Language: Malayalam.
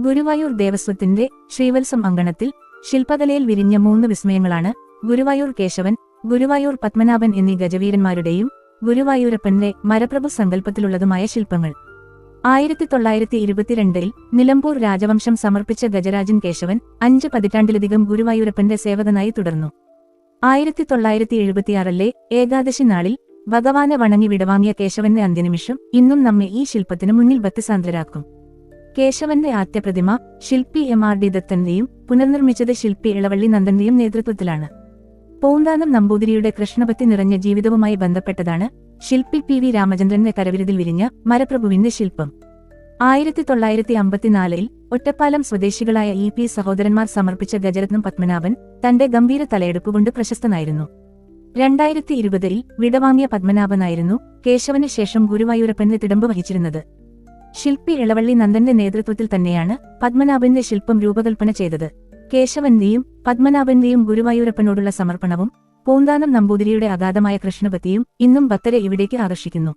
ഗുരുവായൂർ ദേവസ്വത്തിന്റെ ശ്രീവത്സം അങ്കണത്തിൽ ശില്പകലയിൽ വിരിഞ്ഞ 3 വിസ്മയങ്ങളാണ് ഗുരുവായൂർ കേശവൻ, ഗുരുവായൂർ പത്മനാഭൻ എന്നീ ഗജവീരന്മാരുടെയും ഗുരുവായൂരപ്പന്റെ മരപ്രഭു സങ്കല്പത്തിലുള്ളതുമായ ശില്പങ്ങൾ. 1922 നിലമ്പൂർ രാജവംശം സമർപ്പിച്ച ഗജരാജൻ കേശവൻ 5 പതിറ്റാണ്ടിലധികം ഗുരുവായൂരപ്പന്റെ സേവകനായി തുടർന്നു. 1976 ഏകാദശി നാളിൽ ഭഗവാനെ വണങ്ങി വിടവാങ്ങിയ കേശവന്റെ അന്ത്യനിമിഷം ഇന്നും നമ്മെ ഈ ശില്പത്തിനു മുന്നിൽ ഭക്തിസാന്ദ്രരാക്കും. കേശവന്റെ ആദ്യപ്രതിമ ശില്പി MRD ദത്തന്റെയും പുനർനിർമ്മിച്ചത് ശില്പി ഇളവള്ളി നന്ദന്റെയും നേതൃത്വത്തിലാണ്. പൂന്താനം നമ്പൂതിരിയുടെ കൃഷ്ണഭക്തി നിറഞ്ഞ ജീവിതവുമായി ബന്ധപ്പെട്ടതാണ് ശില്പി PV രാമചന്ദ്രന്റെ കരവിരുതിൽ വിരിഞ്ഞ മരപ്രഭുവിന്റെ ശില്പം. 1954 ഒറ്റപ്പാലം സ്വദേശികളായ EP സഹോദരന്മാർ സമർപ്പിച്ച ഗജരത്നം പത്മനാഭൻ തന്റെ ഗംഭീര തലയെടുപ്പുകൊണ്ട് പ്രശസ്തനായിരുന്നു. 2020 വിടവാങ്ങിയ പത്മനാഭനായിരുന്നു കേശവന് ശേഷം ഗുരുവായൂരപ്പന്റെ തിടമ്പ് വഹിച്ചിരുന്നത്. ശില്പി ഇളവള്ളി നന്ദന്റെ നേതൃത്വത്തിൽ തന്നെയാണ് പത്മനാഭന്റെ ശില്പം രൂപകൽപ്പന ചെയ്തത്. കേശവന്റെയും പത്മനാഭന്റെയും ഗുരുവായൂരപ്പനോടുള്ള സമർപ്പണവും പൂന്താനം നമ്പൂതിരിയുടെ അഗാധമായ കൃഷ്ണഭക്തിയും ഇന്നും ഭക്തരെ ഇവിടേക്ക് ആകർഷിക്കുന്നു.